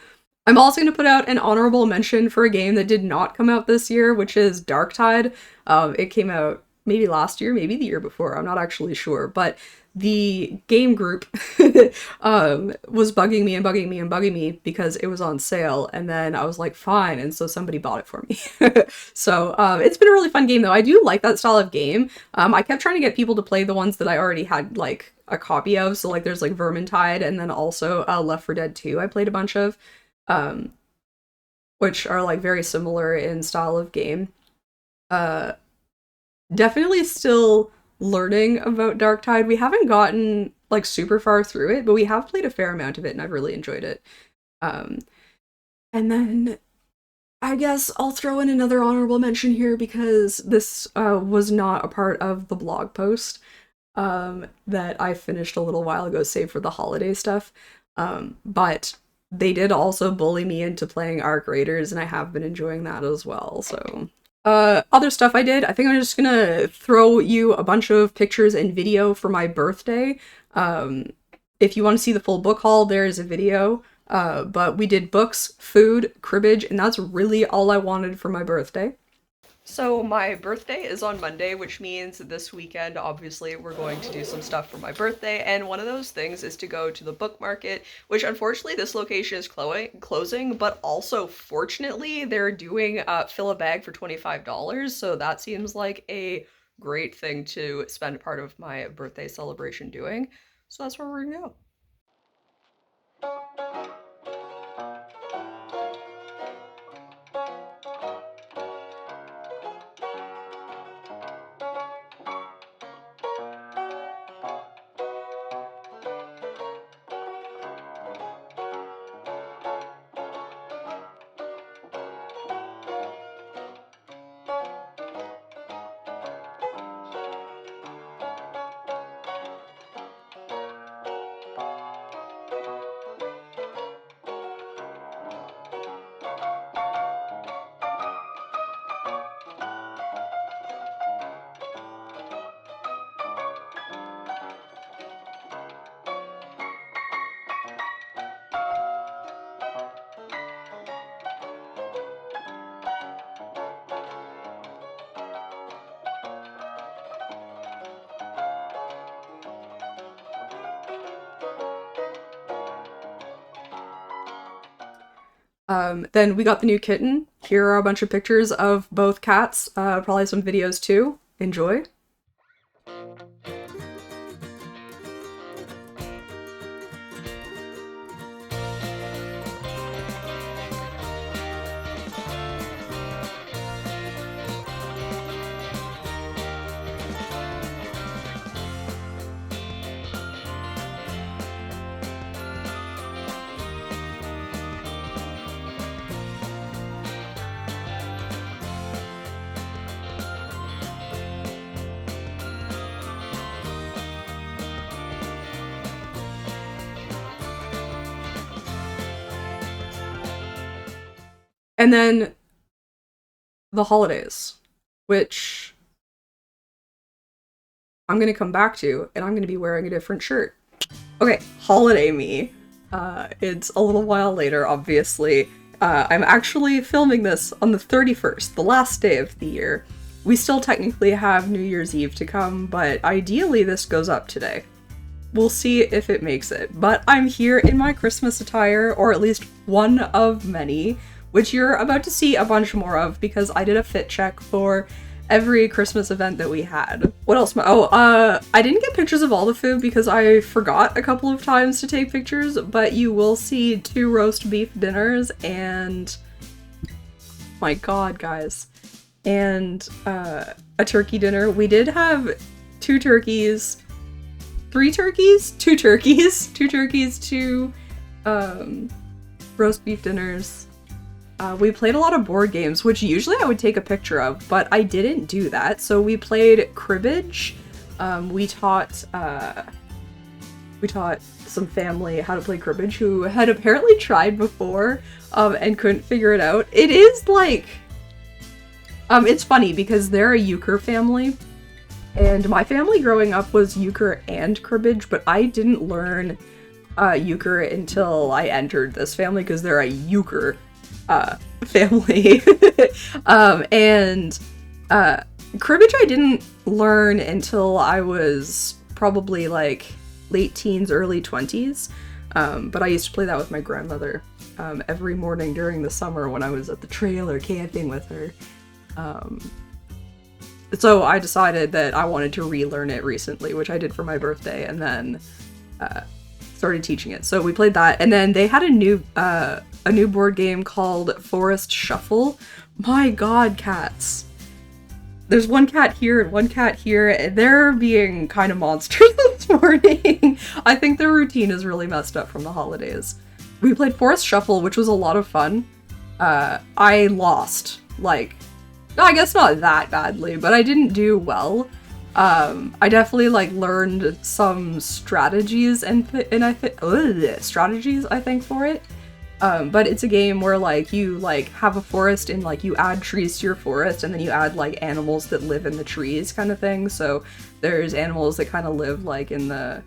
I'm also going to put out an honorable mention for a game that did not come out this year, which is Darktide. It came out maybe last year, maybe the year before. I'm not actually sure, but the game group was bugging me and bugging me and bugging me because it was on sale, and then I was like, fine, and so somebody bought it for me. So it's been a really fun game, though. I do like that style of game. I kept trying to get people to play the ones that I already had like a copy of, so like there's like Vermintide, and then also Left 4 Dead 2 I played a bunch of, which are like very similar in style of game. Definitely still learning about Darktide. We haven't gotten like super far through it, but we have played a fair amount of it, and I've really enjoyed it. And then I guess I'll throw in another honorable mention here because this was not a part of the blog post that I finished a little while ago, save for the holiday stuff. But they did also bully me into playing Arc Raiders, and I have been enjoying that as well, so... other stuff I did, I think I'm just gonna throw you a bunch of pictures and video for my birthday. If you want to see the full book haul, there is a video. But we did books, food, cribbage, and that's really all I wanted for my birthday. So my birthday is on Monday, which means this weekend, obviously, we're going to do some stuff for my birthday, and one of those things is to go to the book market, which unfortunately this location is closing, but also fortunately they're doing fill a bag for $25, so that seems like a great thing to spend part of my birthday celebration doing. So that's where we're gonna go. Then we got the new kitten. Here are a bunch of pictures of both cats, probably some videos too. Enjoy. And then the holidays, which I'm going to come back to, and I'm going to be wearing a different shirt. Okay, holiday me. It's a little while later, obviously. I'm actually filming this on the 31st, the last day of the year. We still technically have New Year's Eve to come, but ideally this goes up today. We'll see if it makes it. But I'm here in my Christmas attire, or at least one of many, which you're about to see a bunch more of because I did a fit check for every Christmas event that we had. What else? I didn't get pictures of all the food because I forgot a couple of times to take pictures, but you will see 2 roast beef dinners and... my god, guys. And a turkey dinner. We did have 2 turkeys, 3 turkeys? 2 turkeys. 2 turkeys, 2 roast beef dinners. We played a lot of board games, which usually I would take a picture of, but I didn't do that. So we played cribbage. We taught some family how to play cribbage who had apparently tried before and couldn't figure it out. It is like... it's funny because they're a euchre family, and my family growing up was euchre and cribbage, but I didn't learn euchre until I entered this family because they're a euchre family. Cribbage I didn't learn until I was probably like late teens, early 20s, but I used to play that with my grandmother every morning during the summer when I was at the trailer camping with her. So I decided that I wanted to relearn it recently, which I did for my birthday, and then started teaching it. So we played that, and then they had a new board game called Forest Shuffle. My god, cats. There's one cat here and one cat here, and they're being kind of monsters this morning. I think their routine is really messed up from the holidays. We played Forest Shuffle, which was a lot of fun. I lost, like, I guess not that badly, but I didn't do well. I definitely like learned some strategies strategies I think for it. But it's a game where like you like have a forest and like you add trees to your forest and then you add like animals that live in the trees kind of thing. So there's animals that kind of live like in the...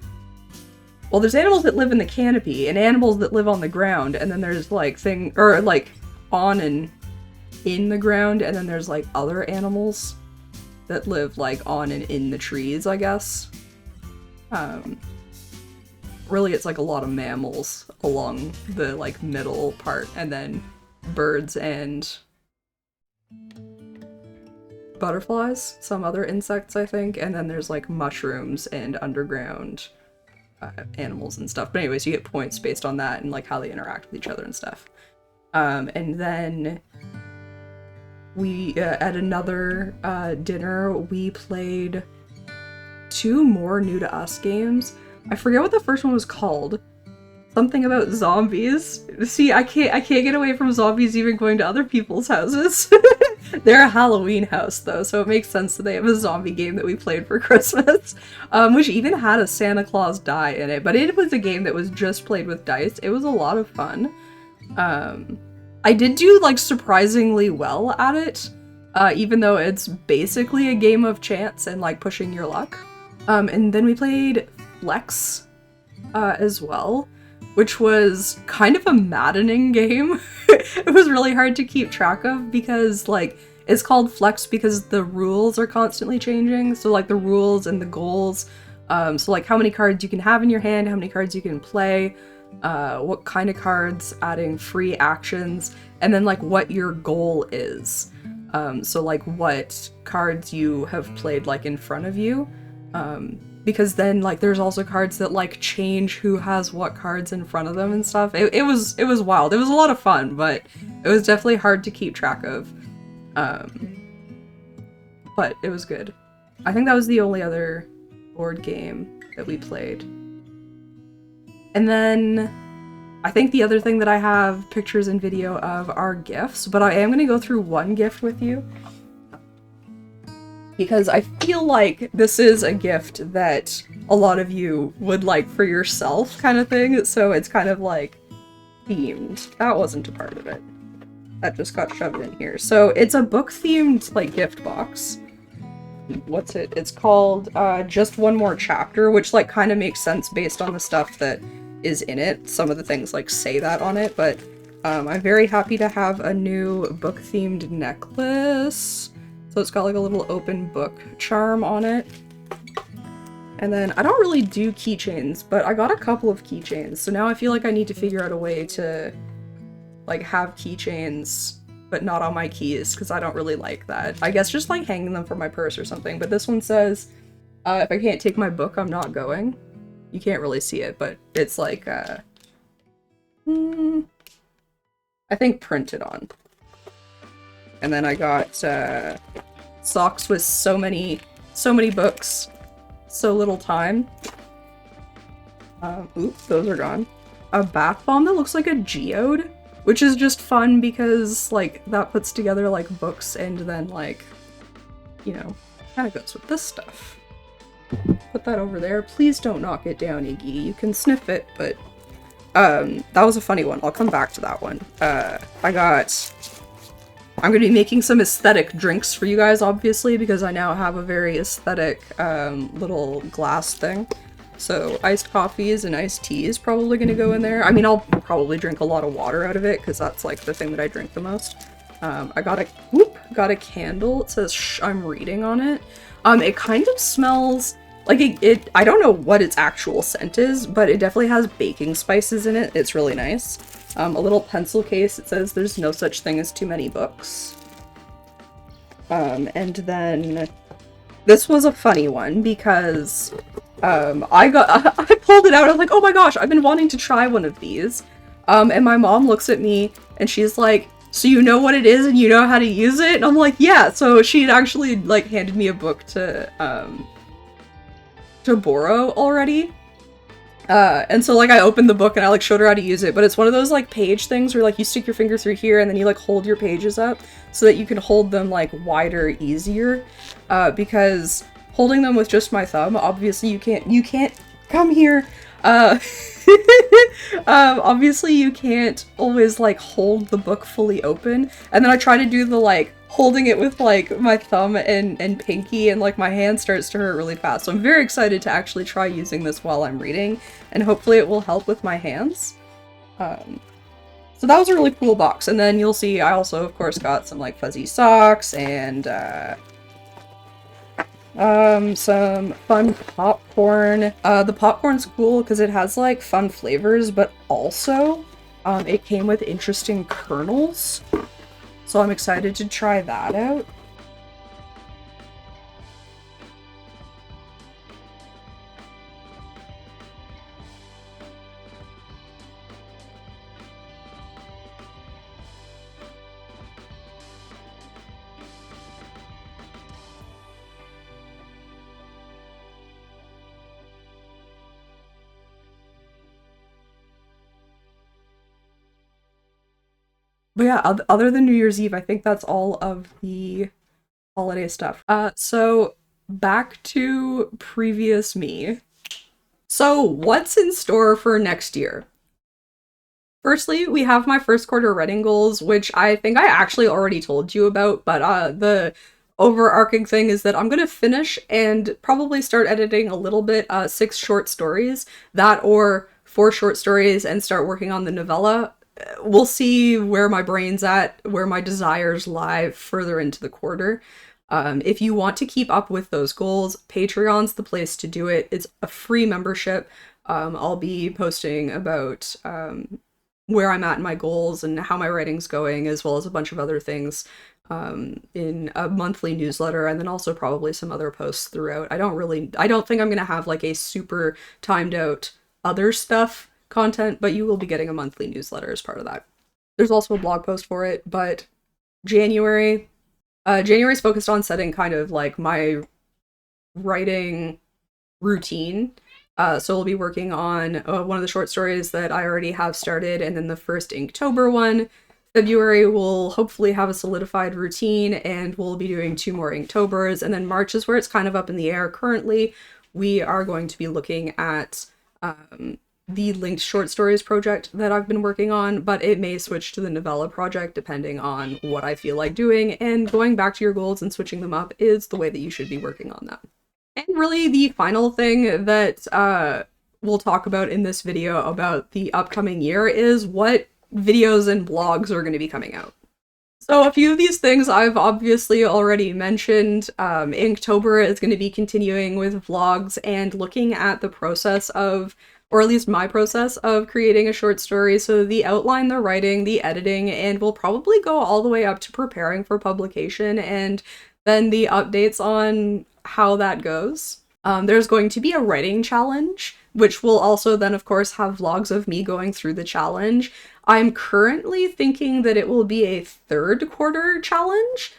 well, there's animals that live in the canopy and animals that live on the ground, and then there's like on and in the ground, and then there's like other animals that live like on and in the trees, I guess. Really it's like a lot of mammals along the like middle part, and then birds and butterflies, some other insects I think, and then there's like mushrooms and underground animals and stuff. But anyways, you get points based on that and like how they interact with each other and stuff. And then we at another dinner we played 2 more new to us games. I forget what the first one was called. Something about zombies. See, I can't get away from zombies even going to other people's houses. They're a Halloween house though, so it makes sense that they have a zombie game that we played for Christmas, which even had a Santa Claus die in it, but it was a game that was just played with dice. It was a lot of fun. I did do like surprisingly well at it, even though it's basically a game of chance and like pushing your luck. And then we played Flex as well, which was kind of a maddening game. It was really hard to keep track of because like it's called Flex because the rules are constantly changing. So like the rules and the goals, so like how many cards you can have in your hand, how many cards you can play, what kind of cards, adding free actions, and then like what your goal is. So like what cards you have played like in front of you. Because then like there's also cards that like change who has what cards in front of them and stuff. It was wild. It was a lot of fun, but it was definitely hard to keep track of. But it was good. I think that was the only other board game that we played. And then I think the other thing that I have pictures and video of are gifts, but I am going to go through one gift with you, because I feel like this is a gift that a lot of you would like for yourself kind of thing, so it's kind of like themed. That wasn't a part of it. That just got shoved in here. So it's a book-themed like gift box. What's it? It's called Just One More Chapter, which like kind of makes sense based on the stuff that is in it. Some of the things like say that on it, but I'm very happy to have a new book-themed necklace. So it's got like a little open book charm on it. And then I don't really do keychains, but I got a couple of keychains. So now I feel like I need to figure out a way to like have keychains, but not on my keys, because I don't really like that. I guess just like hanging them from my purse or something. But this one says, if I can't take my book, I'm not going. You can't really see it, but it's like, I think printed on. And then I got socks with so many books, so little time. Oops, those are gone. A bath bomb that looks like a geode, which is just fun because like that puts together like books and then like, you know, kind of goes with this stuff. Put that over there. Please don't knock it down, Iggy. You can sniff it, but that was a funny one. I'll come back to that one. I'm gonna be making some aesthetic drinks for you guys, obviously, because I now have a very aesthetic little glass thing. So iced coffees and iced tea is probably gonna go in there. I mean, I'll probably drink a lot of water out of it because that's like the thing that I drink the most. I got a candle. It says "Shh, I'm reading" on it. It kind of smells like it. I don't know what its actual scent is, but it definitely has baking spices in it. It's really nice. A little pencil case. It says "There's no such thing as too many books." And then this was a funny one because I pulled it out. I was like, oh my gosh, I've been wanting to try one of these. And my mom looks at me and she's like, so you know what it is and you know how to use it? And I'm like, yeah. So she had actually like handed me a book to borrow already. And so like I opened the book and I like showed her how to use it, but it's one of those like page things where like you stick your finger through here and then you like hold your pages up so that you can hold them like wider, easier. Because holding them with just my thumb, obviously you can't come here. Obviously you can't always like hold the book fully open. And then I try to do the like holding it with like my thumb and pinky, and like my hand starts to hurt really fast. So I'm very excited to actually try using this while I'm reading, and hopefully it will help with my hands. So that was a really cool box. And then you'll see I also of course got some like fuzzy socks and some fun popcorn. The popcorn's cool because it has like fun flavors, but also it came with interesting kernels. So I'm excited to try that out. But yeah, other than New Year's Eve, I think that's all of the holiday stuff. So back to previous me. So what's in store for next year? Firstly, we have my first quarter writing goals, which I think I actually already told you about, but the overarching thing is that I'm gonna finish and probably start editing a little bit 6 short stories, that or 4 short stories, and start working on the novella. We'll see where my brain's at, where my desires lie further into the quarter. If you want to keep up with those goals, Patreon's the place to do it. It's a free membership. I'll be posting about where I'm at in my goals and how my writing's going, as well as a bunch of other things in a monthly newsletter, and then also probably some other posts throughout. I don't think I'm gonna have like a super timed out other stuff content, but you will be getting a monthly newsletter as part of that. There's also a blog post for it, but January's focused on setting kind of like my writing routine. So we'll be working on one of the short stories that I already have started, and then the first Inktober one. February will hopefully have a solidified routine, and we'll be doing 2 more Inktobers, and then March is where it's kind of up in the air. Currently, we are going to be looking at the linked short stories project that I've been working on, but it may switch to the novella project depending on what I feel like doing, and going back to your goals and switching them up is the way that you should be working on them. And really the final thing that we'll talk about in this video about the upcoming year is what videos and blogs are going to be coming out. So a few of these things I've obviously already mentioned. Inktober is going to be continuing with vlogs and looking at the process of, or at least my process of creating a short story. So the outline, the writing, the editing, and we'll probably go all the way up to preparing for publication and then the updates on how that goes. There's going to be a writing challenge, which will also then, of course, have vlogs of me going through the challenge. I'm currently thinking that it will be a third quarter challenge,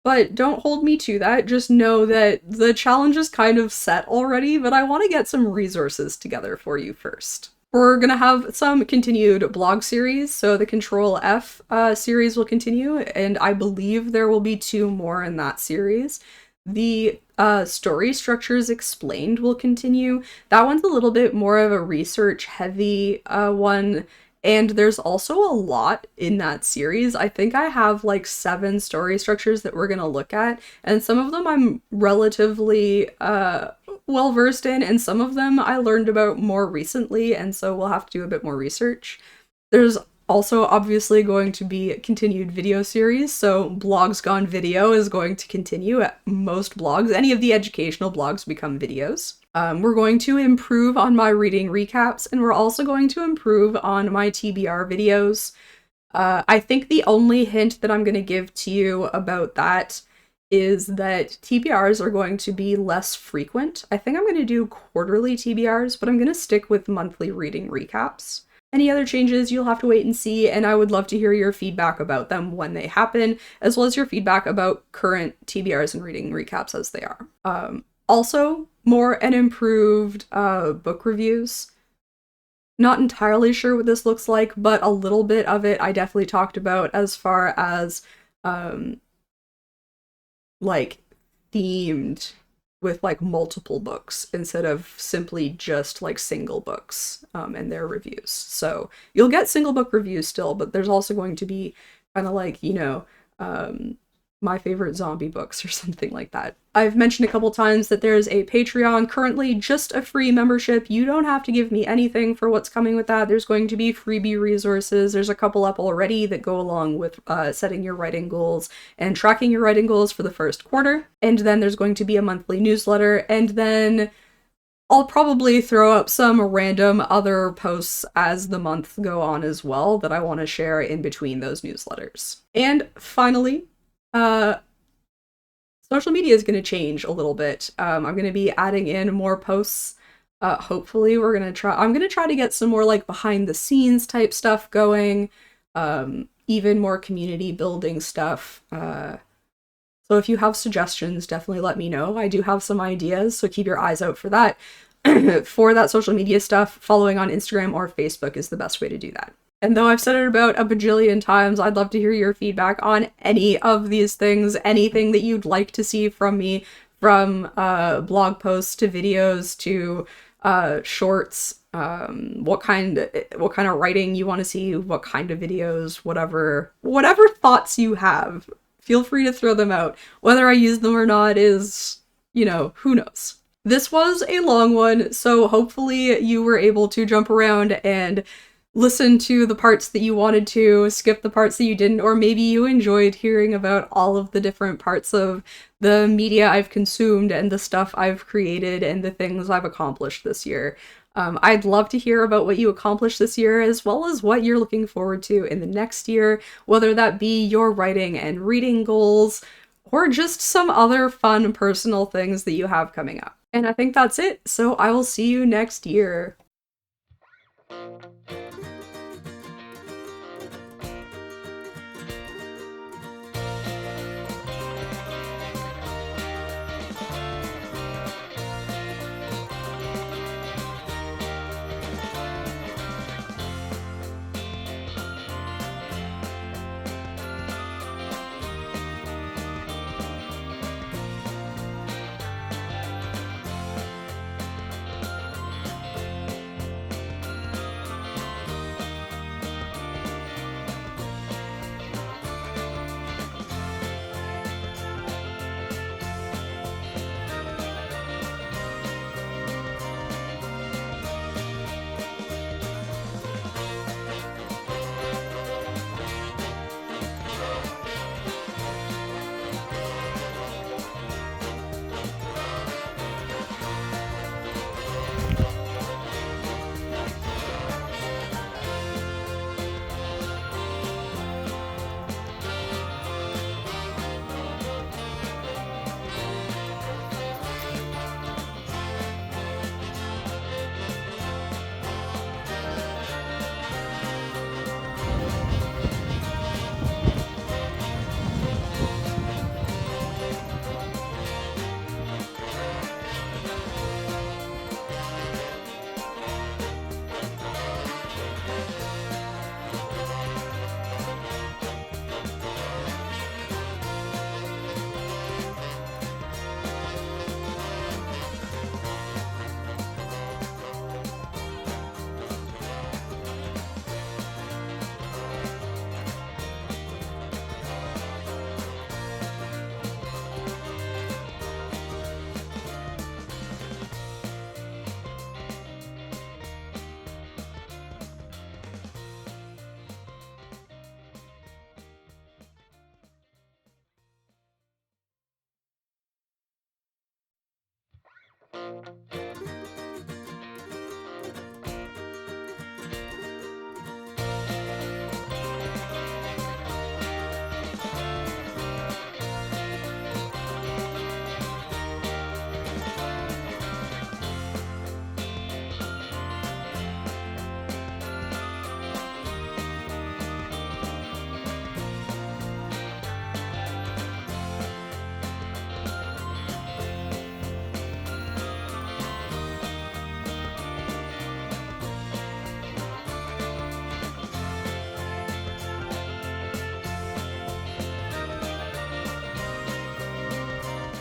but don't hold me to that. Just know that the challenge is kind of set already, but I want to get some resources together for you first. We're gonna have some continued blog series, so the Control F series will continue, and I believe there will be 2 more in that series. The Story Structures Explained will continue. That one's a little bit more of a research-heavy one, and there's also a lot in that series. I think I have like 7 story structures that we're gonna look at, and some of them I'm relatively well-versed in, and some of them I learned about more recently, and so we'll have to do a bit more research. There's also obviously going to be a continued video series, so Blogs Gone Video is going to continue at most blogs. Any of the educational blogs become videos. We're going to improve on my reading recaps, and we're also going to improve on my TBR videos. I think the only hint that I'm going to give to you about that is that TBRs are going to be less frequent. I think I'm going to do quarterly TBRs, but I'm going to stick with monthly reading recaps. Any other changes, you'll have to wait and see, and I would love to hear your feedback about them when they happen, as well as your feedback about current TBRs and reading recaps as they are. Also, more and improved book reviews. Not entirely sure what this looks like, but a little bit of it I definitely talked about as far as like themed with like multiple books instead of simply just like single books and their reviews. So you'll get single book reviews still, but there's also going to be kind of like, you know, my favorite zombie books or something like that. I've mentioned a couple times that there's a Patreon, currently just a free membership. You don't have to give me anything for what's coming with that. There's going to be freebie resources. There's a couple up already that go along with setting your writing goals and tracking your writing goals for the first quarter. And then there's going to be a monthly newsletter, and then I'll probably throw up some random other posts as the months go on as well that I want to share in between those newsletters. And finally, social media is going to change a little bit. I'm going to be adding in more posts. Hopefully I'm going to try to get some more like behind the scenes type stuff going. Even more community building stuff. So if you have suggestions, definitely let me know. I do have some ideas, so keep your eyes out for that. For that social media stuff, following on Instagram or Facebook is the best way to do that. And though I've said it about a bajillion times, I'd love to hear your feedback on any of these things, anything that you'd like to see from me, from blog posts to videos to shorts, what kind of writing you want to see, what kind of videos, whatever thoughts you have, feel free to throw them out. Whether I use them or not is, you know, who knows. This was a long one, so hopefully you were able to jump around and listen to the parts that you wanted to, skip the parts that you didn't, or maybe you enjoyed hearing about all of the different parts of the media I've consumed and the stuff I've created and the things I've accomplished this year. I'd love to hear about what you accomplished this year, as well as what you're looking forward to in the next year, whether that be your writing and reading goals, or just some other fun personal things that you have coming up. And I think that's it, so I will see you next year.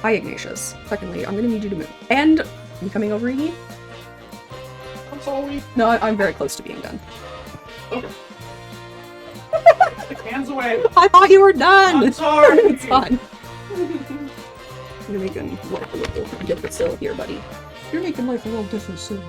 Hi, Ignatius. Secondly, I'm gonna need you to move. And you coming over, Iggy? I'm sorry. No, I'm very close to being done. Okay. Take hands away. I thought you were done! I'm sorry. It's fine. I'm making life a little difficult here, buddy. You're making life a little different soon.